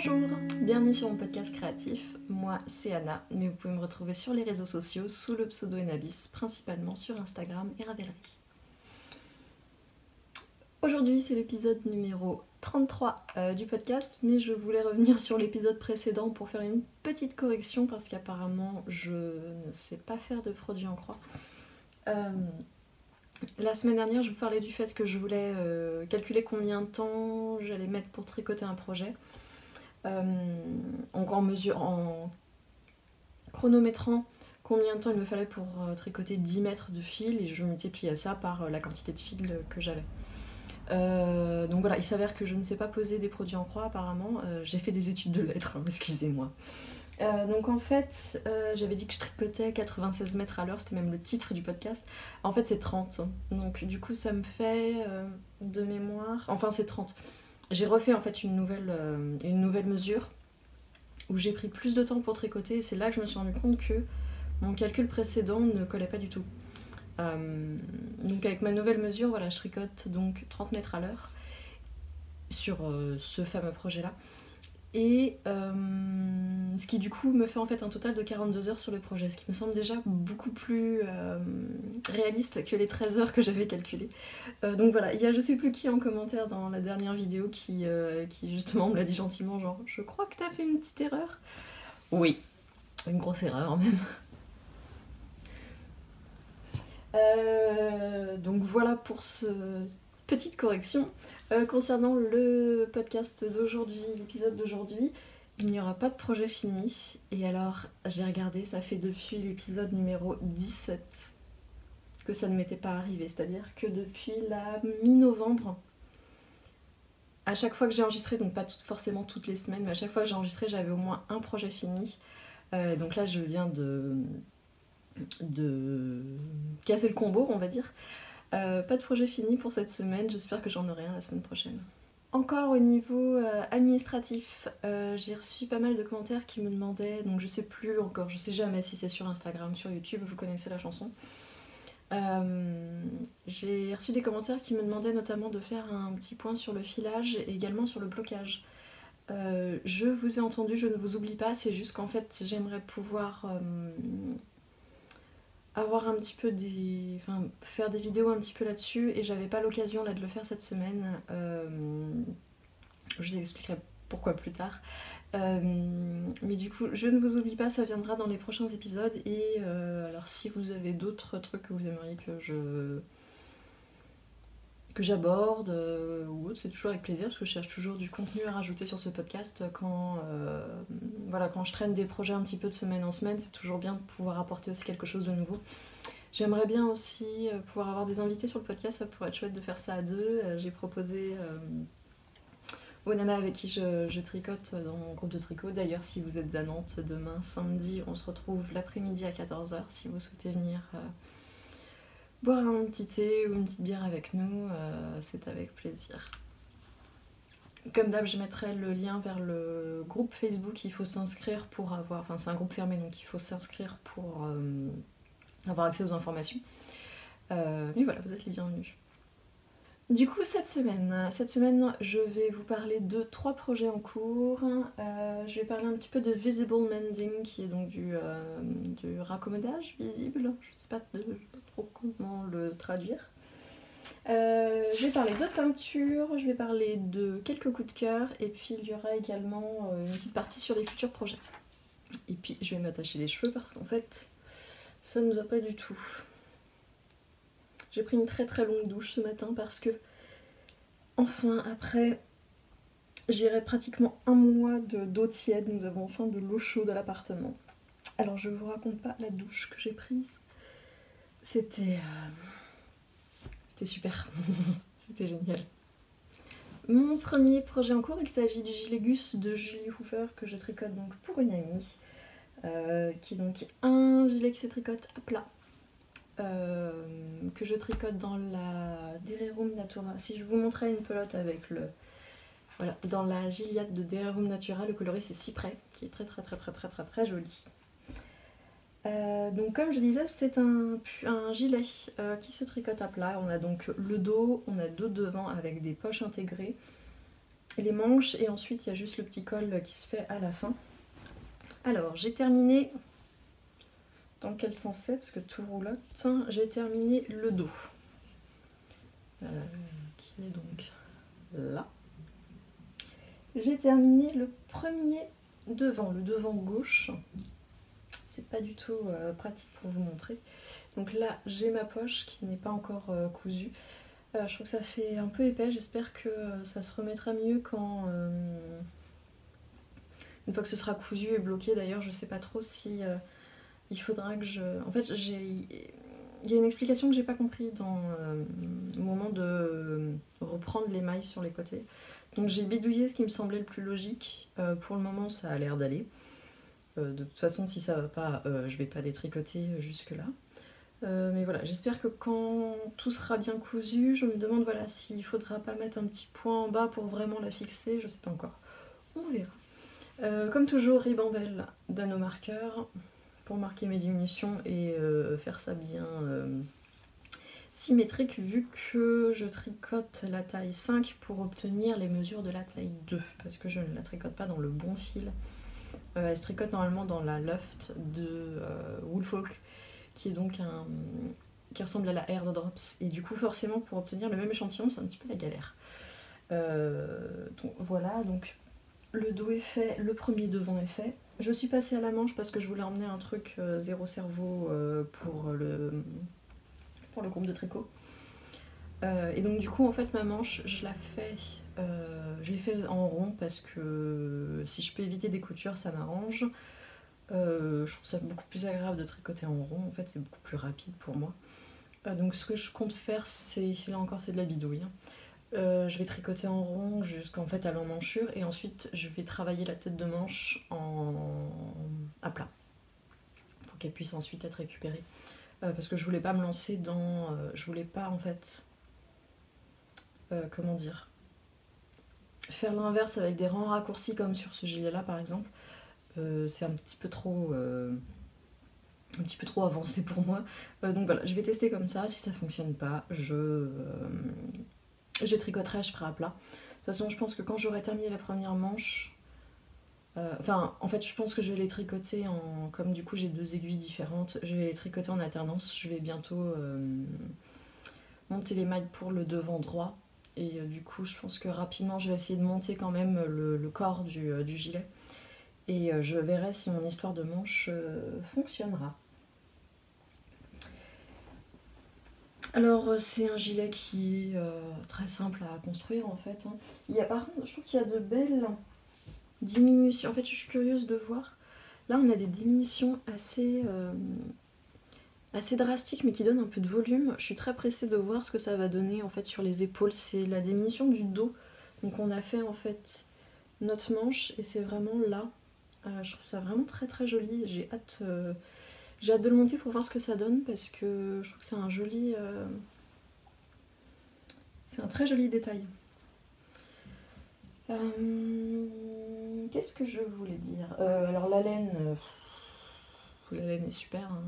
Bonjour, bienvenue sur mon podcast créatif. Moi c'est Anna, mais vous pouvez me retrouver sur les réseaux sociaux sous le pseudo Enabis, principalement sur Instagram et Ravelry. Aujourd'hui c'est l'épisode numéro 33 du podcast, mais je voulais revenir sur l'épisode précédent pour faire une petite correction parce qu'apparemment je ne sais pas faire de produits en croix. La semaine dernière, je vous parlais du fait que je voulais calculer combien de temps j'allais mettre pour tricoter un projet. En chronométrant combien de temps il me fallait pour tricoter 10 mètres de fil et je multipliais ça par la quantité de fil que j'avais. Donc voilà, il s'avère que je ne sais pas poser des produits en croix apparemment. J'ai fait des études de lettres, hein, excusez-moi. Donc en fait, j'avais dit que je tricotais 96 mètres à l'heure, c'était même le titre du podcast. En fait, c'est 30. Donc du coup, ça me fait de mémoire. Enfin, c'est 30. J'ai refait en fait une nouvelle mesure où j'ai pris plus de temps pour tricoter et c'est là que je me suis rendu compte que mon calcul précédent ne collait pas du tout. Donc avec ma nouvelle mesure, voilà, je tricote donc 30 mètres à l'heure sur ce fameux projet-là. Et ce qui du coup me fait en fait un total de 42 heures sur le projet, ce qui me semble déjà beaucoup plus réaliste que les 13 heures que j'avais calculées. Donc voilà, il y a je sais plus qui en commentaire dans la dernière vidéo qui justement me l'a dit gentiment, genre je crois que t'as fait une petite erreur. Oui, une grosse erreur même. Donc voilà pour cette petite correction. Concernant le podcast d'aujourd'hui, l'épisode d'aujourd'hui, il n'y aura pas de projet fini. Et alors, j'ai regardé, ça fait depuis l'épisode numéro 17 que ça ne m'était pas arrivé. C'est-à-dire que depuis la mi-novembre, à chaque fois que j'ai enregistré, donc pas forcément toutes les semaines, mais à chaque fois que j'ai enregistré, j'avais au moins un projet fini. Donc là, je viens de casser le combo, on va dire. Pas de projet fini pour cette semaine, j'espère que j'en aurai un la semaine prochaine. Encore au niveau administratif, j'ai reçu pas mal de commentaires qui me demandaient, donc je sais plus encore, je sais jamais si c'est sur Instagram, sur YouTube, vous connaissez la chanson. J'ai reçu des commentaires qui me demandaient notamment de faire un petit point sur le filage et également sur le blocage. Je vous ai entendu, je ne vous oublie pas, c'est juste qu'en fait j'aimerais pouvoir avoir un petit peu faire des vidéos un petit peu là-dessus et j'avais pas l'occasion là de le faire cette semaine. Je vous expliquerai pourquoi plus tard. Mais du coup, je ne vous oublie pas, ça viendra dans les prochains épisodes et alors si vous avez d'autres trucs que vous aimeriez que j'aborde ou autre, c'est toujours avec plaisir parce que je cherche toujours du contenu à rajouter sur ce podcast quand je traîne des projets un petit peu de semaine en semaine, c'est toujours bien de pouvoir apporter aussi quelque chose de nouveau. J'aimerais bien aussi pouvoir avoir des invités sur le podcast, ça pourrait être chouette de faire ça à deux. J'ai proposé aux nanas avec qui je tricote dans mon groupe de tricot. D'ailleurs, si vous êtes à Nantes, demain samedi, on se retrouve l'après-midi à 14h si vous souhaitez venir boire un petit thé ou une petite bière avec nous, c'est avec plaisir. Comme d'hab, je mettrai le lien vers le groupe Facebook, il faut s'inscrire pour avoir... Enfin, c'est un groupe fermé, donc il faut s'inscrire pour avoir accès aux informations. Mais voilà, vous êtes les bienvenus. Du coup, cette semaine, je vais vous parler de 3 projets en cours. Je vais parler un petit peu de Visible Mending, qui est donc du raccommodage visible. Je sais pas trop comment le traduire. Je vais parler de peinture, je vais parler de quelques coups de cœur, et puis il y aura également une petite partie sur les futurs projets. Et puis je vais m'attacher les cheveux parce qu'en fait, ça ne va pas du tout. J'ai pris une très très longue douche ce matin parce que, enfin, après, j'irai pratiquement un mois d'eau tiède, nous avons enfin de l'eau chaude à l'appartement. Alors je vous raconte pas la douche que j'ai prise. C'était super, c'était génial. Mon premier projet en cours, il s'agit du gilet Gus de Julie Hoofer que je tricote donc pour une amie, qui est donc un gilet qui se tricote à plat. Que je tricote dans la Dererum Natura. Si je vous montrais une pelote avec voilà, dans la Gilliatt de Dererum Natura, le coloris c'est Cyprès, qui est très très très très très très très joli. Donc comme je disais, c'est un gilet qui se tricote à plat. On a donc le dos, on a dos devant avec des poches intégrées les manches et ensuite il y a juste le petit col qui se fait à la fin. Alors j'ai terminé, dans quel sens c'est parce que tout roulotte, j'ai terminé le dos qui est donc là. J'ai terminé le premier devant, le devant gauche. C'est pas du tout pratique pour vous montrer. Donc là j'ai ma poche qui n'est pas encore cousue. Je trouve que ça fait un peu épais, j'espère que ça se remettra mieux quand... une fois que ce sera cousu et bloqué d'ailleurs, je sais pas trop si il faudra que je... En fait, il y a une explication que j'ai pas compris dans le moment de reprendre les mailles sur les côtés. Donc j'ai bidouillé ce qui me semblait le plus logique. Pour le moment, ça a l'air d'aller. De toute façon, si ça va pas, je vais pas détricoter jusque là. Mais voilà, j'espère que quand tout sera bien cousu, je me demande voilà, s'il faudra pas mettre un petit point en bas pour vraiment la fixer, je sais pas encore. On verra. Comme toujours, ribambelle d'anomarqueur pour marquer mes diminutions et faire ça bien symétrique vu que je tricote la taille 5 pour obtenir les mesures de la taille 2 parce que je ne la tricote pas dans le bon fil. Elle se tricote normalement dans la Luft de Woolfolk qui est donc qui ressemble à la Air de Drops et du coup forcément pour obtenir le même échantillon c'est un petit peu la galère. Donc voilà, donc le dos est fait, le premier devant est fait. Je suis passée à la manche parce que je voulais emmener un truc zéro cerveau pour le groupe de tricot. Et donc du coup en fait ma manche je l'ai fait en rond parce que si je peux éviter des coutures ça m'arrange. Je trouve ça beaucoup plus agréable de tricoter en rond, en fait c'est beaucoup plus rapide pour moi. Donc ce que je compte faire c'est, là encore c'est de la bidouille, hein. Je vais tricoter en rond jusqu'en fait à l'emmanchure et ensuite je vais travailler la tête de manche à plat pour qu'elle puisse ensuite être récupérée. Parce que je voulais pas me lancer dans... je voulais pas en fait... comment dire, faire l'inverse avec des rangs raccourcis comme sur ce gilet là par exemple. C'est un petit peu trop avancé pour moi. Donc voilà, je vais tester comme ça. Si ça fonctionne pas, je tricoterai, je ferai à plat. De toute façon, je pense que quand j'aurai terminé la première manche, en fait, je pense que je vais les tricoter comme du coup j'ai 2 aiguilles différentes, je vais les tricoter en alternance. Je vais bientôt monter les mailles pour le devant droit. Et du coup, je pense que rapidement, je vais essayer de monter quand même le corps du gilet. Et je verrai si mon histoire de manche fonctionnera. Alors c'est un gilet qui est très simple à construire en fait, hein. Par contre, je trouve qu'il y a de belles diminutions. En fait, je suis curieuse de voir. Là, on a des diminutions assez drastiques, mais qui donnent un peu de volume. Je suis très pressée de voir ce que ça va donner en fait sur les épaules. C'est la diminution du dos. Donc on a fait en fait notre manche et c'est vraiment là. Je trouve ça vraiment très très joli. J'ai hâte de le monter pour voir ce que ça donne parce que je trouve que c'est un joli... c'est un très joli détail. Qu'est-ce que je voulais dire alors la laine est super, hein.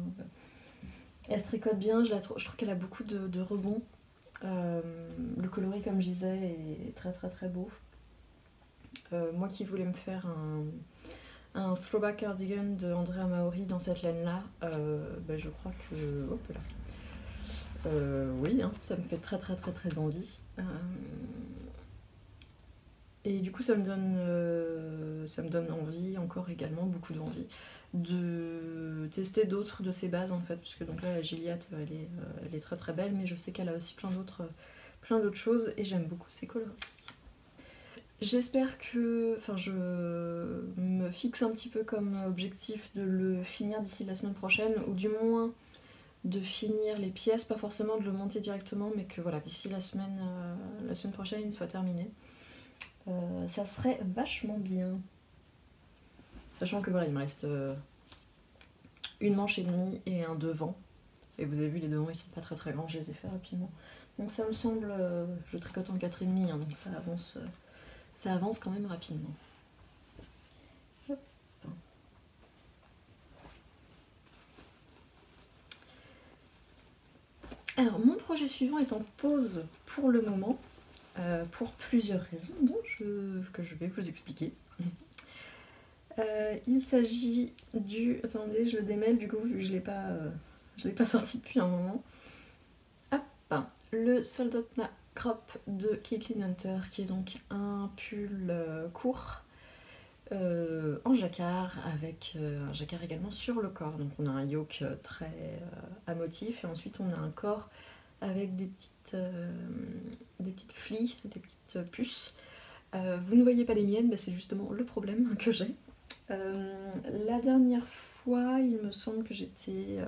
Elle se tricote bien, je trouve qu'elle a beaucoup de rebonds. Le coloris comme je disais est très très très beau. Moi qui voulais me faire un throwback cardigan de Andrea Maori dans cette laine là, je crois que... hop là. Oui, hein, ça me fait très très très très envie. Et du coup ça me donne envie, encore également beaucoup d'envie, de tester d'autres de ces bases en fait, puisque donc là la Gilliatt elle est très très belle, mais je sais qu'elle a aussi plein d'autres choses et j'aime beaucoup ses coloris. J'espère que... je me fixe un petit peu comme objectif de le finir d'ici la semaine prochaine, ou du moins de finir les pièces, pas forcément de le monter directement, mais que voilà, d'ici la semaine prochaine il soit terminé. Ça serait vachement bien. Sachant que voilà, il me reste une manche et demie et un devant. Et vous avez vu, les devants ils sont pas très très grands, je les ai fait rapidement. Donc ça me semble... je tricote en 4,5, hein, donc ça avance quand même rapidement. Hop. Alors mon projet suivant est en pause pour le moment. pour plusieurs raisons que je vais vous expliquer. Il s'agit du... Attendez, je le démêle du coup, vu que je l'ai pas sorti depuis un moment. Hop, le Soldotna Crop de Caitlin Hunter, qui est donc un pull court en jacquard, avec un jacquard également sur le corps. Donc on a un yoke très à motif, et ensuite on a un corps avec des petites flies, des petites puces. Vous ne voyez pas les miennes, bah c'est justement le problème que j'ai. La dernière fois, il me semble que j'étais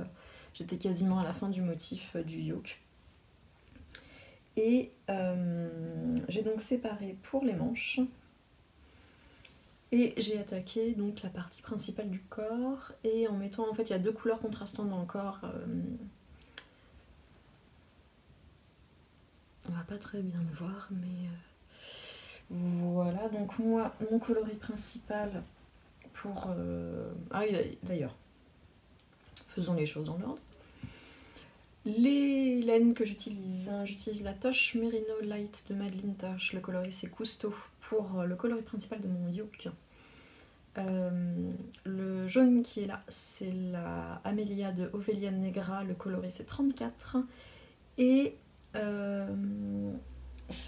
quasiment à la fin du motif du yoke. Et j'ai donc séparé pour les manches. Et j'ai attaqué donc la partie principale du corps. Et en mettant, en fait, il y a deux couleurs contrastantes dans le corps. On va pas très bien le voir, mais voilà. Donc moi, mon coloris principal pour... Ah oui, d'ailleurs, faisons les choses dans l'ordre. Les laines que j'utilise la Tosh Merino Light de Madeline Tosh. Le coloris c'est Cousteau pour le coloris principal de mon yoke. Le jaune qui est là, c'est la Amelia de Ovelia Negra. Le coloris c'est 34. Et ce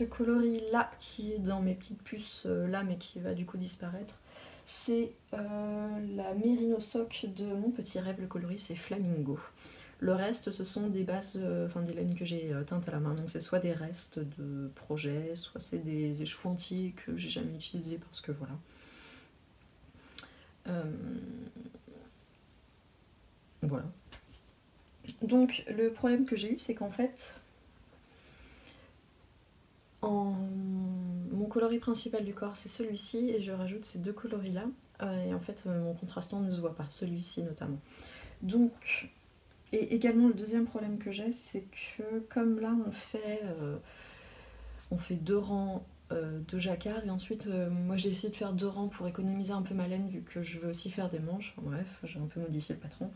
coloris là, qui est dans mes petites puces là, mais qui va du coup disparaître, c'est la Merino Sock de Mon Petit Rêve. Le coloris c'est Flamingo. Le reste, ce sont des bases, des laines que j'ai teintes à la main. Donc c'est soit des restes de projets, soit c'est des échevaux entiers que j'ai jamais utilisés parce que voilà. Voilà. Donc le problème que j'ai eu, c'est qu'en fait, mon coloris principal du corps, c'est celui-ci, et je rajoute ces deux coloris-là. Et en fait, mon contrastant ne se voit pas, celui-ci notamment. Donc... Et également, le deuxième problème que j'ai, c'est que comme là, on fait deux rangs de jacquard, et ensuite, moi j'ai essayé de faire deux rangs pour économiser un peu ma laine, vu que je veux aussi faire des manches. Enfin, bref, j'ai un peu modifié le patron.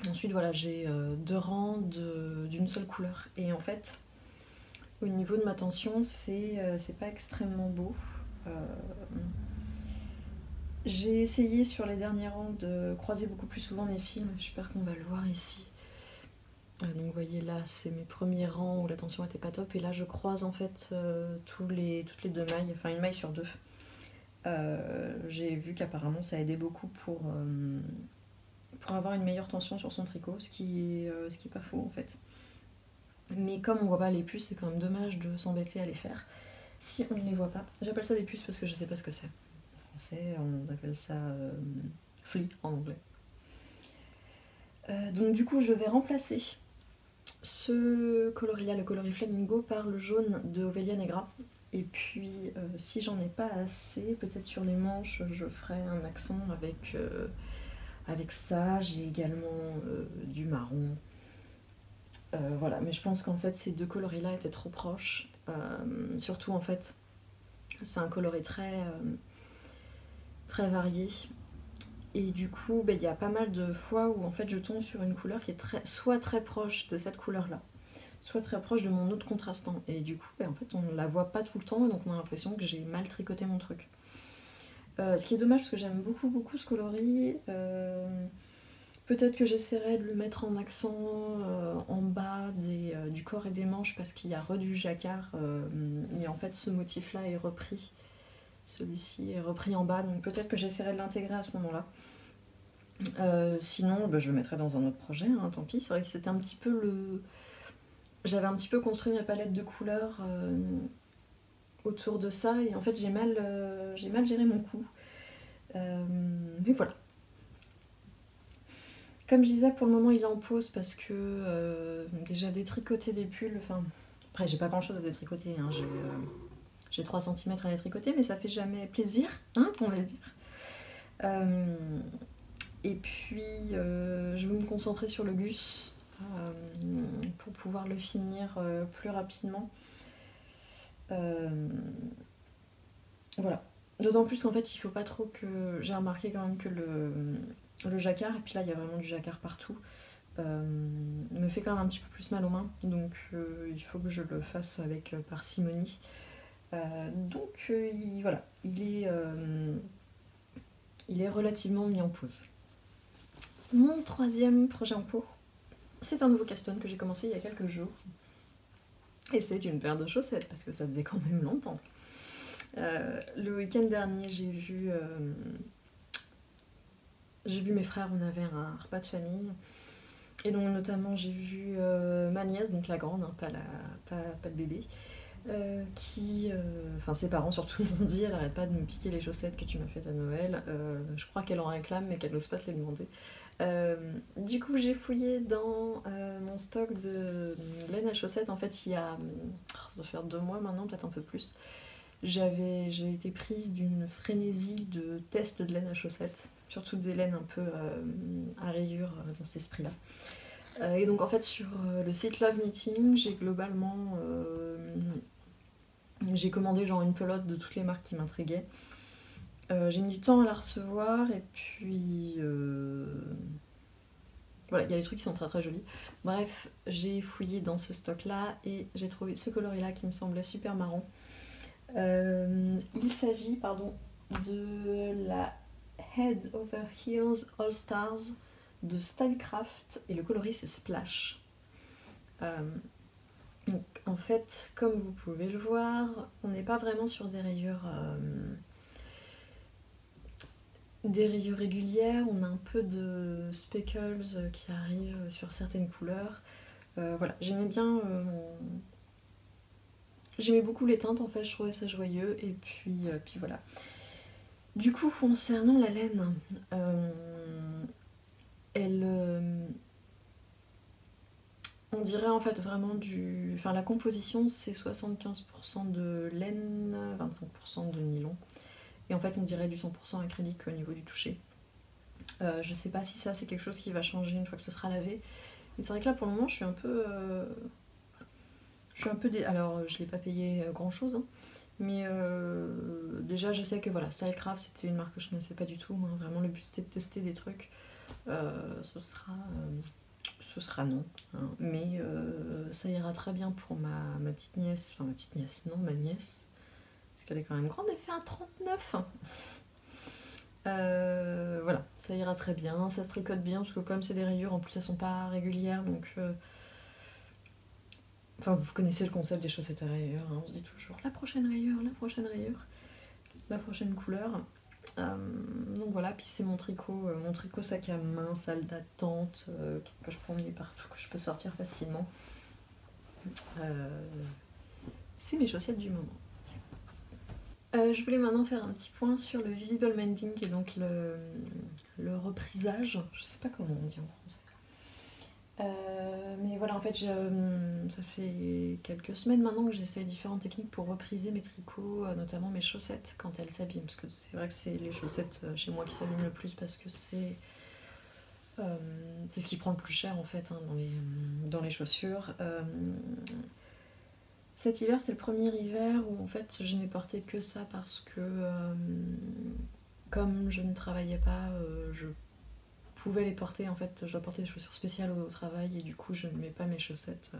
Ensuite, voilà, j'ai deux rangs d'une seule couleur. Et en fait, au niveau de ma tension, c'est pas extrêmement beau. J'ai essayé sur les derniers rangs de croiser beaucoup plus souvent mes films, j'espère qu'on va le voir ici. Donc vous voyez là, c'est mes premiers rangs où la tension était pas top, et là je croise en fait toutes les deux mailles, enfin une maille sur deux. J'ai vu qu'apparemment ça aidait beaucoup pour avoir une meilleure tension sur son tricot, ce qui est pas faux en fait. Mais comme on voit pas les puces, c'est quand même dommage de s'embêter à les faire si on ne les voit pas. J'appelle ça des puces parce que je sais pas ce que c'est. Français, on appelle ça flea en anglais. Donc du coup je vais remplacer ce coloris là, le coloris Flamingo, par le jaune de Ovelia Negra. Et puis si j'en ai pas assez, peut-être sur les manches je ferai un accent avec ça. J'ai également du marron. Voilà, mais je pense qu'en fait ces deux coloris là étaient trop proches. Surtout en fait c'est un coloris très varié, et du coup il y a pas mal de fois où en fait je tombe sur une couleur qui est soit très proche de cette couleur là, soit très proche de mon autre contrastant, et du coup en fait on ne la voit pas tout le temps, donc on a l'impression que j'ai mal tricoté mon truc. Ce qui est dommage parce que j'aime beaucoup ce coloris. Peut-être que j'essaierai de le mettre en accent en bas du corps et des manches, parce qu'il y a du jacquard, et en fait ce motif là est repris. Celui-ci est repris en bas, donc peut-être que j'essaierai de l'intégrer à ce moment-là. Sinon, je le mettrai dans un autre projet, hein, tant pis. C'est vrai que c'était un petit peu j'avais un petit peu construit ma palette de couleurs autour de ça, et en fait j'ai mal géré mon coup. Mais voilà. Comme je disais, pour le moment il est en pause parce que déjà détricoter des pulls, enfin après j'ai pas grand chose à détricoter, hein, j'ai 3 cm à détricoter, mais ça fait jamais plaisir, hein, on va dire. Et puis je vais me concentrer sur le Gus pour pouvoir le finir plus rapidement. Voilà. D'autant plus qu'en fait il faut pas trop que... J'ai remarqué quand même que le jacquard, et puis là il y a vraiment du jacquard partout, me fait quand même un petit peu plus mal aux mains, donc il faut que je le fasse avec parcimonie. Voilà, il est relativement mis en pause. Mon troisième projet en cours, c'est un nouveau caston que j'ai commencé il y a quelques jours. Et c'est une paire de chaussettes, parce que ça faisait quand même longtemps. Le week-end dernier, j'ai vu mes frères, on avait un repas de famille. Et donc notamment j'ai vu ma nièce, donc la grande, hein, pas le bébé, enfin ses parents surtout m'ont dit, elle arrête pas de me piquer les chaussettes que tu m'as faites à Noël. Je crois qu'elle en réclame mais qu'elle n'ose pas te les demander. Du coup j'ai fouillé dans mon stock de laine à chaussettes. En fait ça doit faire 2 mois maintenant, peut-être un peu plus. J'ai été prise d'une frénésie de tests de laine à chaussettes, surtout des laines un peu à rayures dans cet esprit-là. Et donc en fait sur le site Love Knitting, j'ai globalement j'ai commandé genre une pelote de toutes les marques qui m'intriguaient. J'ai mis du temps à la recevoir et puis voilà, il y a des trucs qui sont très très jolis. Bref, j'ai fouillé dans ce stock là et j'ai trouvé ce coloris là qui me semblait super marrant. Il s'agit de la Head Over Heels All Stars de Stylecraft et le coloris c'est Splash. Donc, en fait, comme vous pouvez le voir, on n'est pas vraiment sur des rayures régulières, on a un peu de speckles qui arrivent sur certaines couleurs. Voilà, j'aimais beaucoup les teintes en fait, je trouvais ça joyeux et puis voilà. Du coup, concernant la laine, on dirait en fait vraiment la composition c'est 75% de laine, 25% de nylon. Et en fait on dirait du 100% acrylique au niveau du toucher. Je sais pas si ça c'est quelque chose qui va changer une fois que ce sera lavé. Mais c'est vrai que là pour le moment je suis un peu... Alors je l'ai pas payé grand chose, hein, mais déjà je sais que voilà, Stylecraft c'était une marque que je ne connaissais pas du tout, hein. Vraiment le but c'était de tester des trucs. Ce sera non, hein. Mais ça ira très bien pour ma petite nièce, enfin ma petite nièce, non ma nièce, parce qu'elle est quand même grande, elle fait un 39. Voilà, ça ira très bien, ça se tricote bien, parce que comme c'est des rayures, en plus elles sont pas régulières, donc... Enfin, vous connaissez le concept des chaussettes à rayures, hein, on se dit toujours la prochaine rayure, la prochaine couleur. Donc voilà, puis c'est mon tricot sac à main, salle d'attente, truc que je peux emmener partout, que je peux sortir facilement. C'est mes chaussettes du moment. Je voulais maintenant faire un petit point sur le visible mending et donc le reprisage, je sais pas comment on dit en français. Mais voilà, en fait, ça fait quelques semaines maintenant que j'essaie différentes techniques pour repriser mes tricots, notamment mes chaussettes quand elles s'abîment. Parce que c'est vrai que c'est les chaussettes chez moi qui s'abîment le plus parce que c'est ce qui prend le plus cher en fait, hein, dans les chaussures. Cet hiver, c'est le premier hiver où en fait je n'ai porté que ça parce que comme je ne travaillais pas, je pouvais les porter. En fait, je dois porter des chaussures spéciales au travail et du coup je ne mets pas mes chaussettes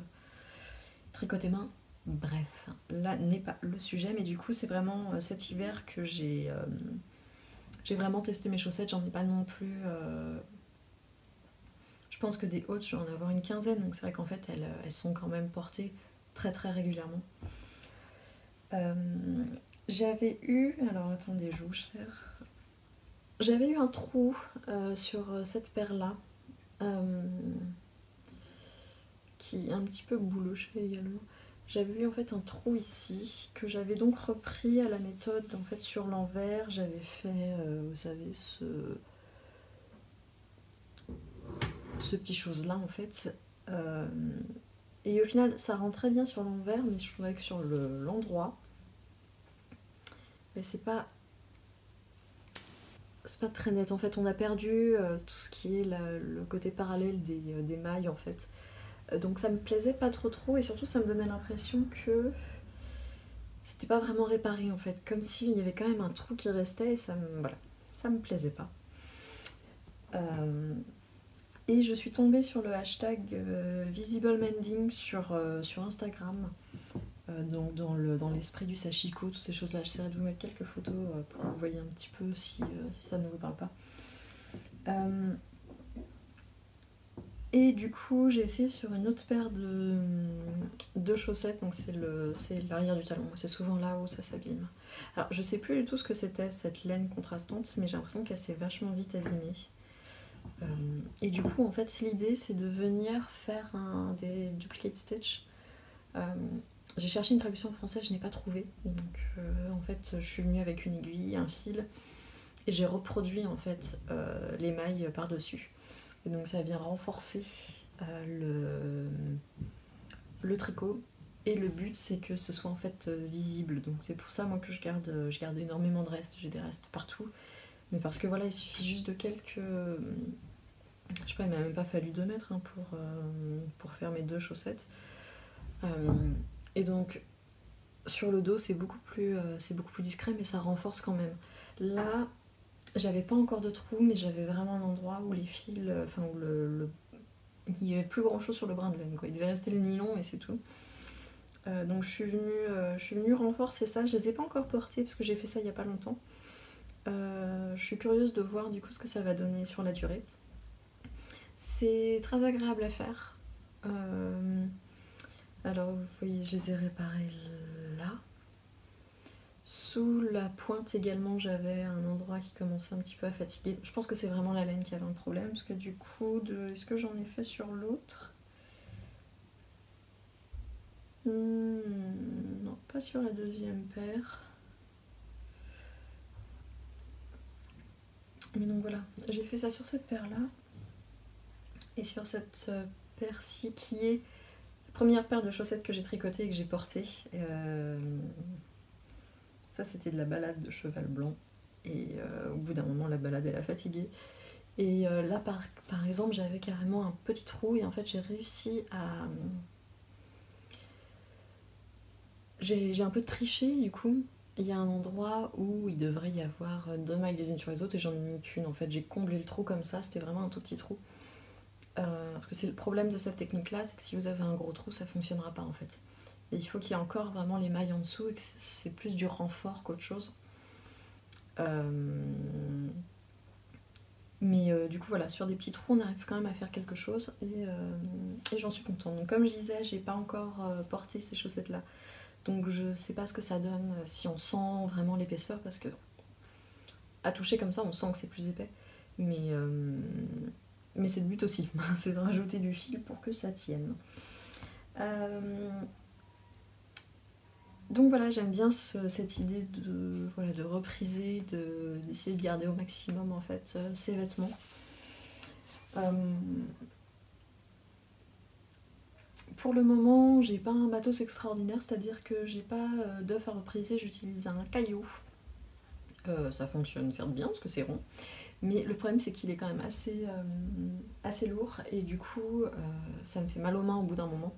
tricotées main. Bref, là n'est pas le sujet, mais du coup c'est vraiment cet hiver que j'ai vraiment testé mes chaussettes. J'en ai pas non plus... Je pense que des hautes, je vais en avoir une quinzaine, donc c'est vrai qu'en fait elles sont quand même portées très très régulièrement. J'avais eu... Alors attendez, je vous cherche. J'avais eu un trou sur cette paire-là, qui est un petit peu bouloché également. J'avais eu en fait un trou ici, que j'avais donc repris à la méthode en fait sur l'envers. J'avais fait, vous savez, ce petit chose-là en fait. Et au final, ça rend très bien sur l'envers, mais je trouvais que sur l'endroit, mais c'est pas très net en fait. On a perdu tout ce qui est le côté parallèle des mailles en fait. Donc ça me plaisait pas trop et surtout ça me donnait l'impression que c'était pas vraiment réparé en fait. Comme s'il y avait quand même un trou qui restait et ça me plaisait pas. Et je suis tombée sur le hashtag Visible Mending sur Instagram. Donc dans l'esprit du sashiko, toutes ces choses-là. J'essaierai de vous mettre quelques photos pour que vous voyez un petit peu si ça ne vous parle pas. Et du coup, j'ai essayé sur une autre paire de chaussettes, donc c'est l'arrière du talon. C'est souvent là où ça s'abîme. Alors, je sais plus du tout ce que c'était cette laine contrastante, mais j'ai l'impression qu'elle s'est vachement vite abîmée. Et du coup, en fait, l'idée, c'est de venir faire des duplicate stitch. J'ai cherché une traduction en français, je n'ai pas trouvé. Donc, en fait, je suis venue avec une aiguille, un fil, et j'ai reproduit en fait les mailles par-dessus. Et donc ça vient renforcer le tricot. Et le but, c'est que ce soit en fait visible. Donc c'est pour ça moi que je garde énormément de restes. J'ai des restes partout. Mais parce que voilà, il suffit juste de quelques... je sais pas, il m'a même pas fallu 2 mètres pour faire mes 2 chaussettes. Et donc sur le dos, c'est beaucoup plus discret, mais ça renforce quand même. Là, j'avais pas encore de trou, mais j'avais vraiment un endroit où les fils, où il y avait plus grand chose sur le brin de laine, quoi. Il devait rester le nylon et c'est tout. Donc je suis venue renforcer ça. Je les ai pas encore portés parce que j'ai fait ça il y a pas longtemps. Je suis curieuse de voir du coup ce que ça va donner sur la durée. C'est très agréable à faire. Alors vous voyez, je les ai réparés là. Sous la pointe également, j'avais un endroit qui commençait un petit peu à fatiguer. Je pense que c'est vraiment la laine qui avait un problème, parce que du coup, est-ce que j'en ai fait sur l'autre? Non, pas sur la deuxième paire. Mais donc voilà, j'ai fait ça sur cette paire-là. Et sur cette paire-ci, qui est la première paire de chaussettes que j'ai tricotée et que j'ai portée. Ça, c'était de la balade de cheval blanc. Et au bout d'un moment, la balade, elle a fatigué. Et là, par exemple, j'avais carrément un petit trou. Et en fait, j'ai réussi à... J'ai un peu triché, du coup. Il y a un endroit où il devrait y avoir 2 mailles les unes sur les autres. Et j'en ai mis qu'une. En fait, j'ai comblé le trou comme ça. C'était vraiment un tout petit trou. Parce que c'est le problème de cette technique-là, c'est que si vous avez un gros trou, ça fonctionnera pas, en fait. Et il faut qu'il y ait encore vraiment les mailles en dessous et que c'est plus du renfort qu'autre chose. Mais du coup voilà, sur des petits trous on arrive quand même à faire quelque chose et j'en suis contente. Donc comme je disais, j'ai pas encore porté ces chaussettes là. Donc je sais pas ce que ça donne, si on sent vraiment l'épaisseur, parce que à toucher comme ça on sent que c'est plus épais. Mais c'est le but aussi, c'est de rajouter du fil pour que ça tienne. Donc voilà, j'aime bien cette idée de repriser, d'essayer de garder au maximum en fait ces vêtements. Pour le moment, j'ai pas un matos extraordinaire, c'est-à-dire que j'ai pas d'œuf à repriser, j'utilise un caillou. Ça fonctionne certes bien parce que c'est rond, mais le problème c'est qu'il est quand même assez lourd et du coup ça me fait mal aux mains au bout d'un moment.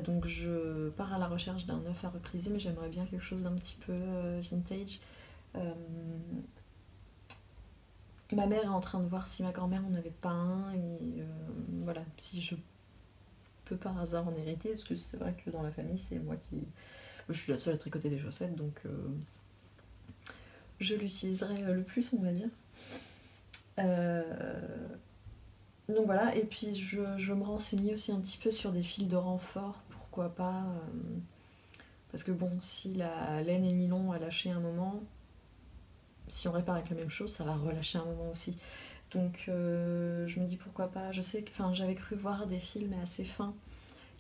Donc je pars à la recherche d'un œuf à repriser, mais j'aimerais bien quelque chose d'un petit peu vintage. Ma mère est en train de voir si ma grand-mère en avait pas un, et voilà, si je peux par hasard en hériter, parce que c'est vrai que dans la famille, c'est moi qui... Je suis la seule à tricoter des chaussettes, donc je l'utiliserai le plus, on va dire. Donc voilà, et puis je me renseignais aussi un petit peu sur des fils de renfort, pourquoi pas. Parce que bon, si la laine et nylon a lâché un moment, si on répare avec la même chose, ça va relâcher un moment aussi. Donc je me dis pourquoi pas. Je sais que j'avais cru voir des fils mais assez fins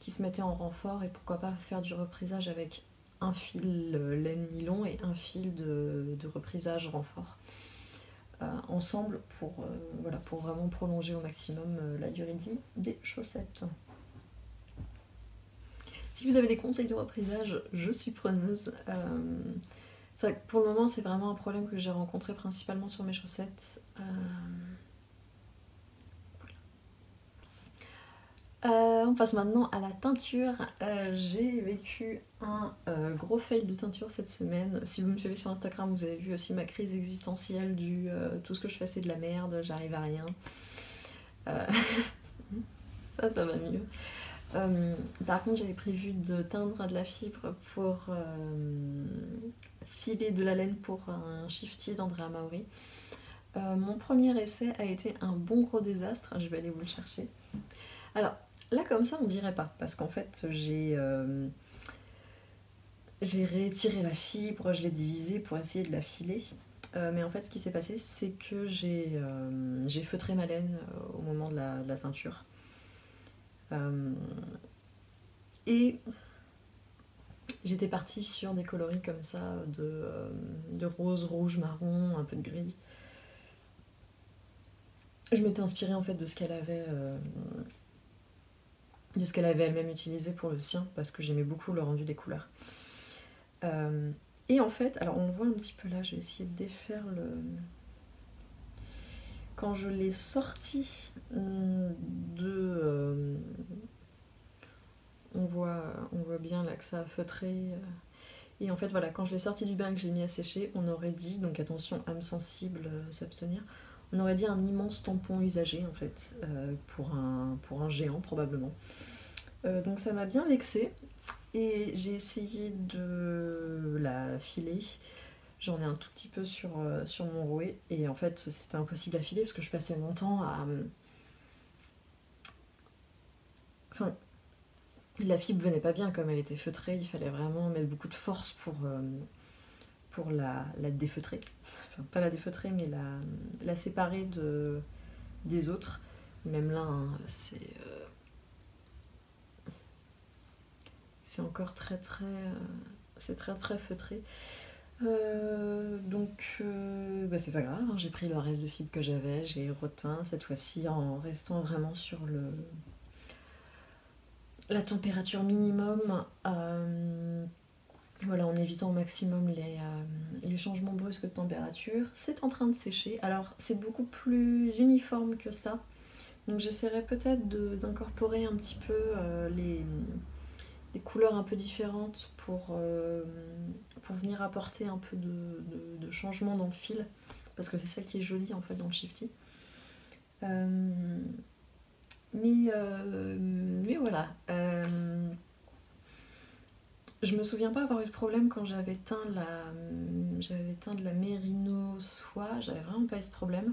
qui se mettaient en renfort, et pourquoi pas faire du reprisage avec un fil laine nylon et un fil de reprisage renfort. Ensemble pour vraiment prolonger au maximum la durée de vie des chaussettes. Si vous avez des conseils de reprisage, je suis preneuse. C'est vrai que pour le moment, c'est vraiment un problème que j'ai rencontré principalement sur mes chaussettes. On passe maintenant à la teinture. J'ai vécu un gros fail de teinture cette semaine. Si vous me suivez sur Instagram, vous avez vu aussi ma crise existentielle du tout ce que je fais c'est de la merde, j'arrive à rien. Euh, ça va mieux. Par contre, j'avais prévu de teindre de la fibre pour filer de la laine pour un shifty d'Andrea Maori. Mon premier essai a été un bon gros désastre, je vais aller vous le chercher. Alors, là comme ça on dirait pas, parce qu'en fait j'ai rétiré la fibre, je l'ai divisée pour essayer de la filer. Mais en fait ce qui s'est passé c'est que j'ai feutré ma laine au moment de la teinture. Et j'étais partie sur des coloris comme ça, de rose, rouge, marron, un peu de gris. Je m'étais inspirée en fait de ce qu'elle avait elle-même utilisé pour le sien, parce que j'aimais beaucoup le rendu des couleurs. Et en fait, alors on le voit un petit peu là, je vais essayer de défaire le... Quand je l'ai sorti de... on voit bien là que ça a feutré. Et en fait, voilà, quand je l'ai sorti du bain et que je l'ai mis à sécher, on aurait dit, donc attention, âme sensible, s'abstenir, on aurait dit un immense tampon usagé, en fait, pour un géant, probablement. Donc ça m'a bien vexée, et j'ai essayé de la filer. J'en ai un tout petit peu sur mon rouet, et en fait, c'était impossible à filer, parce que je passais mon temps à... Enfin, la fibre venait pas bien, comme elle était feutrée, il fallait vraiment mettre beaucoup de force pour la défeutrer. Enfin, pas la défeutrer, mais la séparer des autres. Même là, hein, c'est encore très feutré. Donc, c'est pas grave, hein, j'ai pris le reste de fibre que j'avais, j'ai reteint cette fois-ci en restant vraiment sur la température minimum. Voilà, en évitant au maximum les changements brusques de température. C'est en train de sécher. Alors, c'est beaucoup plus uniforme que ça. Donc, j'essaierai peut-être d'incorporer un petit peu des couleurs un peu différentes pour venir apporter un peu de changement dans le fil. Parce que c'est ça qui est joli en fait dans le shifty. Mais voilà. Je me souviens pas avoir eu de problème quand j'avais teint de la mérino soie, j'avais vraiment pas eu ce problème.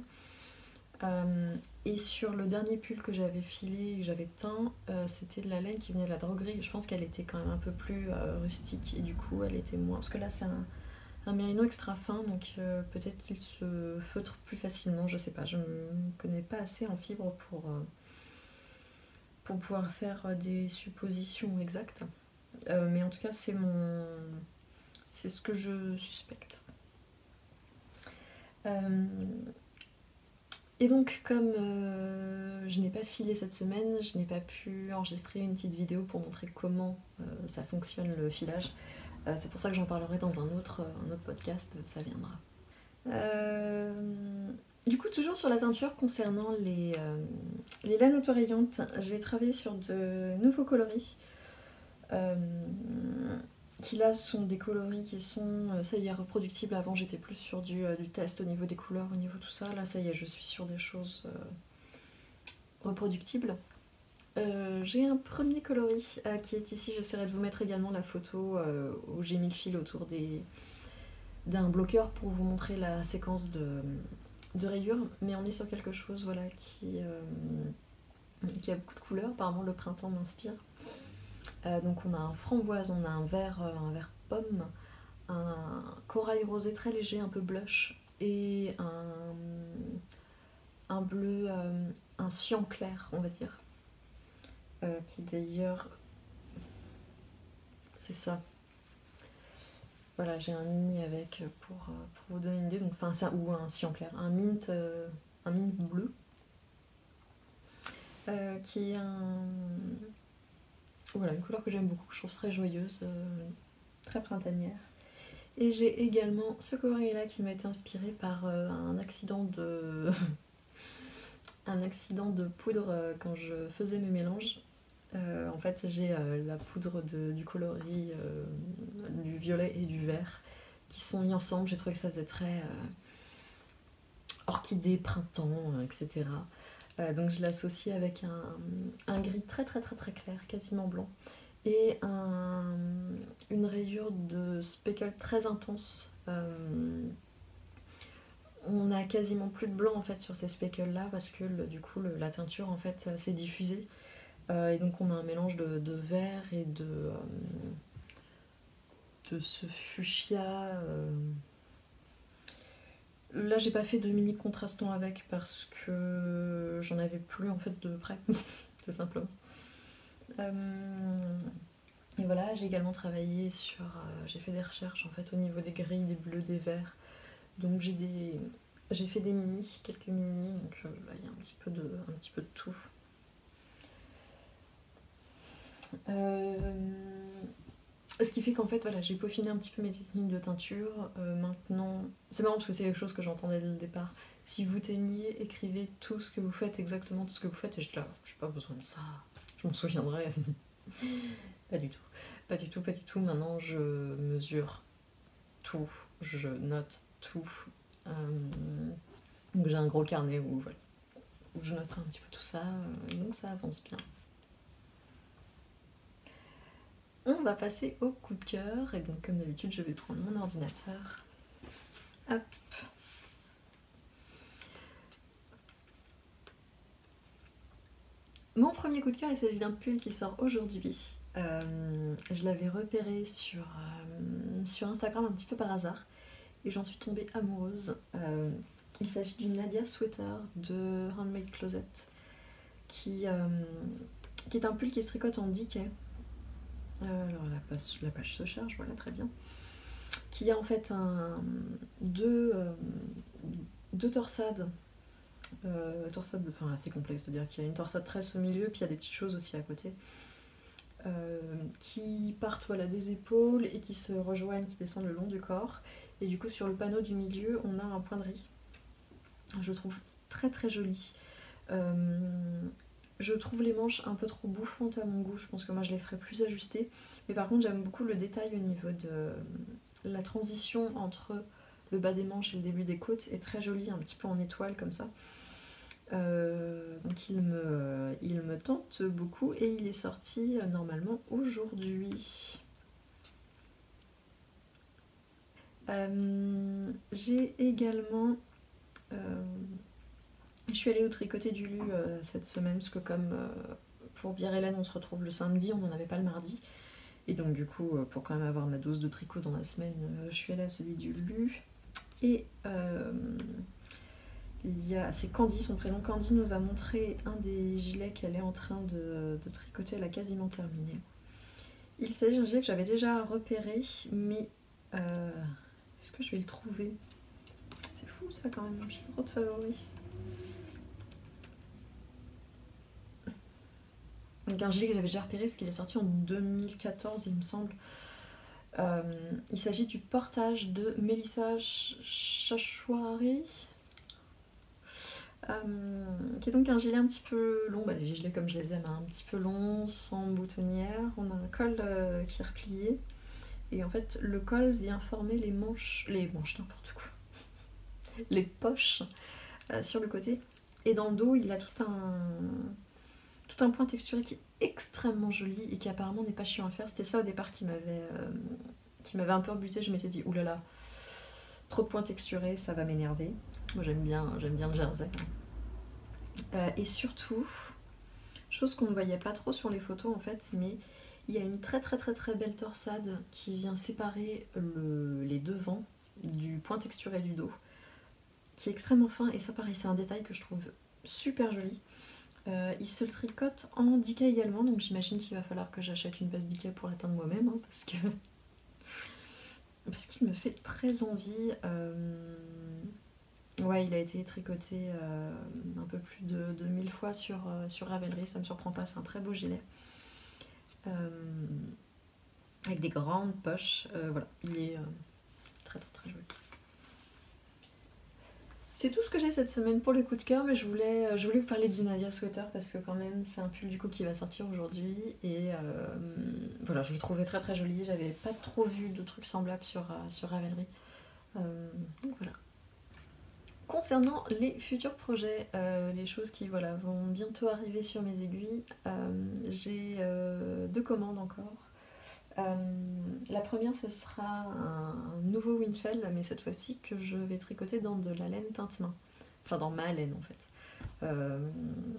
Et sur le dernier pull que j'avais filé et que j'avais teint, c'était de la laine qui venait de la droguerie. Je pense qu'elle était quand même un peu plus rustique et du coup elle était moins... Parce que là c'est un mérino extra fin, donc peut-être qu'il se feutre plus facilement, je sais pas. Je ne me connais pas assez en fibre pour pouvoir faire des suppositions exactes. Mais en tout cas c'est ce que je suspecte. Et donc comme je n'ai pas filé cette semaine, je n'ai pas pu enregistrer une petite vidéo pour montrer comment ça fonctionne le filage. C'est pour ça que j'en parlerai dans un autre podcast, ça viendra. Du coup, toujours sur la teinture, concernant les laines autorayantes, j'ai travaillé sur de nouveaux coloris. Qui là sont des coloris qui sont, ça y est, reproductibles. Avant j'étais plus sur du test au niveau des couleurs, au niveau tout ça. Là ça y est, je suis sur des choses reproductibles. J'ai un premier coloris qui est ici, j'essaierai de vous mettre également la photo où j'ai mis le fil autour d'un bloqueur pour vous montrer la séquence de rayures. Mais on est sur quelque chose voilà, qui a beaucoup de couleurs, apparemment le printemps m'inspire. Donc on a un framboise, on a un vert pomme, un corail rosé très léger, un peu blush, et un bleu, un cyan clair, on va dire. Qui d'ailleurs... C'est ça. Voilà, j'ai un mini avec pour vous donner une idée, donc, ou un cyan clair, un mint bleu, qui est voilà, une couleur que j'aime beaucoup, que je trouve très joyeuse, très printanière. Et j'ai également ce coloris là qui m'a été inspiré par un accident de poudre quand je faisais mes mélanges. En fait, j'ai la poudre du coloris du violet et du vert qui sont mis ensemble. J'ai trouvé que ça faisait très orchidée, printemps, etc. Donc je l'associe avec un gris très très très très clair, quasiment blanc, et une rayure de speckle très intense. On a quasiment plus de blanc en fait sur ces speckles là parce que du coup la teinture en fait s'est diffusée. Et donc on a un mélange de vert et de ce fuchsia. Là j'ai pas fait de mini contrastant avec parce que j'en avais plus en fait de près, tout simplement. Et voilà, j'ai également travaillé sur... j'ai fait des recherches en fait au niveau des gris, des bleus, des verts. Donc j'ai fait des minis, quelques minis, donc là il y a un petit peu de tout. Ce qui fait qu'en fait voilà, j'ai peaufiné un petit peu mes techniques de teinture. Maintenant, c'est marrant parce que c'est quelque chose que j'entendais dès le départ. Si vous teignez, écrivez tout ce que vous faites, exactement tout ce que vous faites, et je là, j'ai pas besoin de ça, je m'en souviendrai. Pas du tout. Pas du tout, pas du tout. Maintenant, je mesure tout, je note tout. Donc j'ai un gros carnet où je note un petit peu tout ça, donc ça avance bien. On va passer au coup de cœur, et donc comme d'habitude, je vais prendre mon ordinateur. Hop. Mon premier coup de cœur, il s'agit d'un pull qui sort aujourd'hui. Je l'avais repéré sur Instagram un petit peu par hasard et j'en suis tombée amoureuse. Il s'agit d'une Nadia Sweater de Handmade Closet qui est un pull qui se tricote en decay. Alors la page se charge, voilà, très bien. Qui a en fait deux torsades. Torsade assez complexe, c'est-à-dire qu'il y a une torsade tresse au milieu, puis il y a des petites choses aussi à côté. Qui partent voilà, des épaules et qui se rejoignent, qui descendent le long du corps. Et du coup, sur le panneau du milieu, on a un point de riz. Je trouve très très joli. Je trouve les manches un peu trop bouffantes à mon goût. Je pense que moi je les ferais plus ajustées. Mais par contre, j'aime beaucoup le détail au niveau de la transition entre le bas des manches et le début des côtes est très jolie, un petit peu en étoile comme ça. Donc il me tente beaucoup et il est sorti normalement aujourd'hui. J'ai également... je suis allée au tricoté du Lu cette semaine parce que comme pour Bière-Hélène on se retrouve le samedi, on n'en avait pas le mardi. Et donc du coup pour quand même avoir ma dose de tricot dans la semaine, je suis allée à celui du Lu. Et c'est Candy, son prénom. Candy nous a montré un des gilets qu'elle est en train de tricoter, elle a quasiment terminé. Il s'agit d'un gilet que j'avais déjà repéré, mais est-ce que je vais le trouver? C'est fou ça quand même, j'ai pas trop de favoris. Donc un gilet que j'avais déjà repéré parce qu'il est sorti en 2014 il me semble. Il s'agit du portage de Mélissa Chachouari. Qui est donc un gilet un petit peu long, les gilets comme je les aime, hein, un petit peu long, sans boutonnière. On a un col qui est replié. Et en fait, le col vient former les manches n'importe quoi, les poches sur le côté. Et dans le dos, il a tout un point texturé qui est extrêmement joli et qui apparemment n'est pas chiant à faire. C'était ça au départ qui m'avait un peu rebuté. Je m'étais dit, oulala, trop de points texturés, ça va m'énerver. Moi j'aime bien le jersey. Et surtout, chose qu'on ne voyait pas trop sur les photos en fait, mais il y a une très très très très belle torsade qui vient séparer les devants du point texturé du dos, qui est extrêmement fin, et ça pareil c'est un détail que je trouve super joli. Il se le tricote en decay également, donc j'imagine qu'il va falloir que j'achète une base decay pour l'atteindre moi-même, hein, parce qu'il me fait très envie. Ouais, il a été tricoté un peu plus de 1000 fois sur Ravelry, ça me surprend pas, c'est un très beau gilet. Avec des grandes poches, voilà, il est très très très joli. C'est tout ce que j'ai cette semaine pour le coup de cœur, mais je voulais vous parler du Nadia Sweater parce que quand même c'est un pull du coup qui va sortir aujourd'hui et voilà, je le trouvais très très joli, j'avais pas trop vu de trucs semblables sur Ravelry. Donc voilà. concernant les futurs projets, les choses qui voilà, vont bientôt arriver sur mes aiguilles, j'ai 2 commandes encore. La première, ce sera un nouveau Winfell, mais cette fois-ci que je vais tricoter dans de la laine teinte-main. Enfin, dans ma laine en fait.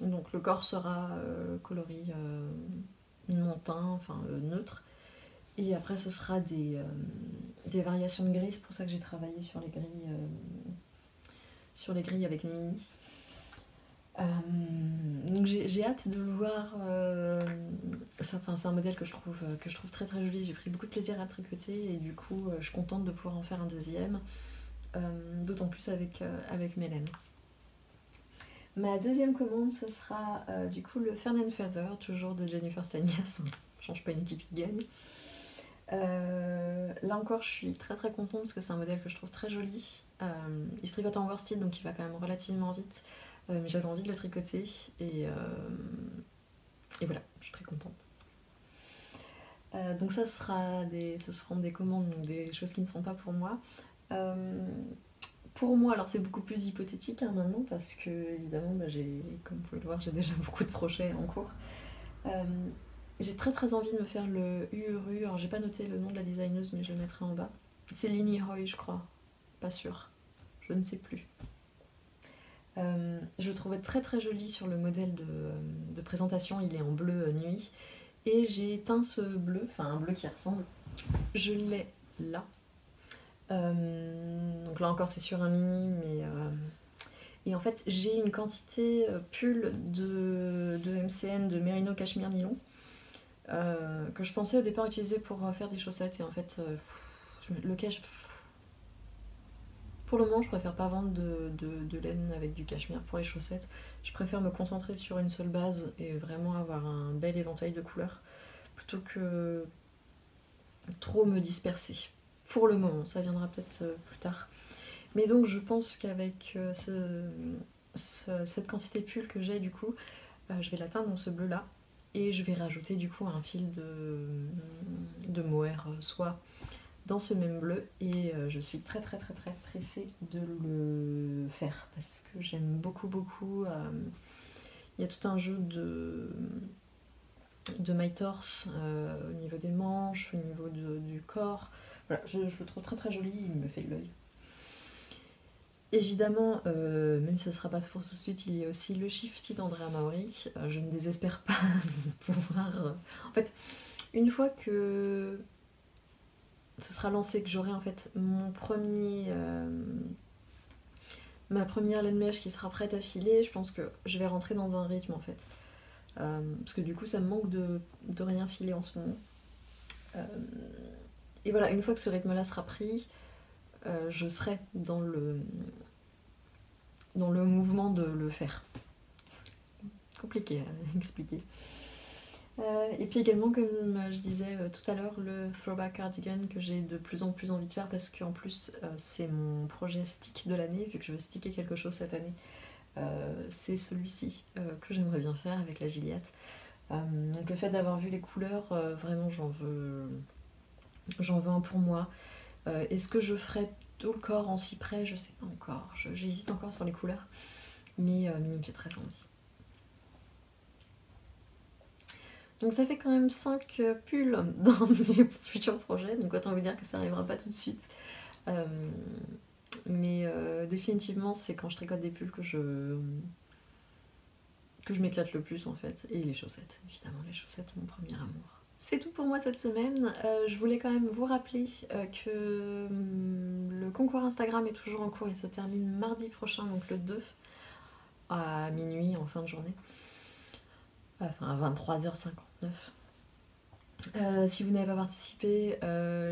Donc le corps sera coloris montain, enfin neutre. Et après, ce sera des variations de gris. C'est pour ça que j'ai travaillé sur les grilles avec les mini. Donc j'ai hâte de le voir. C'est un modèle que je trouve très très joli. J'ai pris beaucoup de plaisir à le tricoter et du coup, je suis contente de pouvoir en faire un deuxième. D'autant plus avec mes laines. Ma deuxième commande, ce sera du coup le Fern & Feather, toujours de Jennifer Steignaz. Change pas une équipe qui gagne. Là encore, je suis très très contente parce que c'est un modèle que je trouve très joli. Il se tricote en worsted, donc il va quand même relativement vite. Mais j'avais envie de le tricoter et voilà, je suis très contente. Donc ça, ce seront des commandes, donc des choses qui ne sont pas pour moi. Pour moi, alors c'est beaucoup plus hypothétique maintenant parce que évidemment, comme vous pouvez le voir, j'ai déjà beaucoup de projets en cours. J'ai très très envie de me faire le URU, alors j'ai pas noté le nom de la designeuse mais je le mettrai en bas. C'est Lini Roy je crois, pas sûre, je ne sais plus. Je le trouvais très très joli sur le modèle de présentation, il est en bleu nuit. Et j'ai teint ce bleu, enfin un bleu qui ressemble, je l'ai là. Donc là encore c'est sur un mini, mais... Et en fait j'ai une quantité pull de MCN de Merino Cashmere Nylon. Que je pensais au départ utiliser pour faire des chaussettes et en fait pour le moment je préfère pas vendre de laine avec du cachemire pour les chaussettes. Je préfère me concentrer sur une seule base et vraiment avoir un bel éventail de couleurs plutôt que trop me disperser. Pour le moment, ça viendra peut-être plus tard. Mais donc je pense qu'avec cette quantité de pull que j'ai du coup, je vais la teindre dans ce bleu là. Et je vais rajouter du coup un fil de mohair soie dans ce même bleu. Et je suis très très très très pressée de le faire parce que j'aime beaucoup beaucoup. Il y a tout un jeu de maille torse au niveau des manches, au niveau du corps. Voilà, je le trouve très très joli, il me fait de l'œil. Évidemment, même si ce ne sera pas pour tout de suite, il y a aussi le Shifty d'Andrea Maori. Je ne désespère pas de pouvoir... En fait, une fois que ce sera lancé, que j'aurai en fait ma première laine mèche qui sera prête à filer, je pense que je vais rentrer dans un rythme en fait. Parce que du coup, ça me manque de rien filer en ce moment. Et voilà, une fois que ce rythme-là sera pris, je serai dans le mouvement de le faire. Compliqué à expliquer. Et puis également, comme je disais tout à l'heure, le throwback cardigan que j'ai de plus en plus envie de faire parce qu'en plus c'est mon projet stick de l'année, vu que je veux sticker quelque chose cette année. C'est celui-ci que j'aimerais bien faire avec la Gilliatt. Donc le fait d'avoir vu les couleurs, vraiment j'en veux un pour moi. Est-ce que je ferai tout le corps en cyprès? Je sais pas encore, j'hésite encore sur les couleurs, mais il me fait très envie. Donc ça fait quand même 5 pulls dans mes futurs projets, donc autant vous dire que ça n'arrivera pas tout de suite. Mais définitivement c'est quand je tricote des pulls que je m'éclate le plus en fait. Et les chaussettes, évidemment, les chaussettes, mon premier amour. C'est tout pour moi cette semaine. Je voulais quand même vous rappeler que le concours Instagram est toujours en cours. Il se termine mardi prochain, donc le 2, à minuit en fin de journée. Enfin à 23h59. Si vous n'avez pas participé,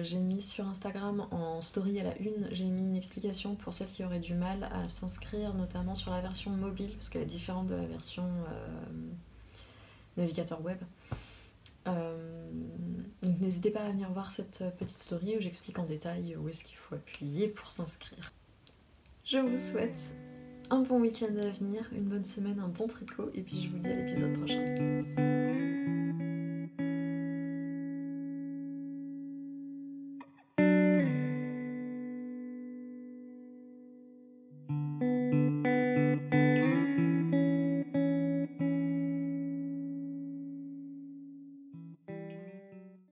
j'ai mis sur Instagram en story à la une, j'ai mis une explication pour celles qui auraient du mal à s'inscrire, notamment sur la version mobile, parce qu'elle est différente de la version navigateur web. Donc n'hésitez pas à venir voir cette petite story où j'explique en détail où est-ce qu'il faut appuyer pour s'inscrire. Je vous souhaite un bon week-end à venir, une bonne semaine, un bon tricot, et puis je vous dis à l'épisode prochain.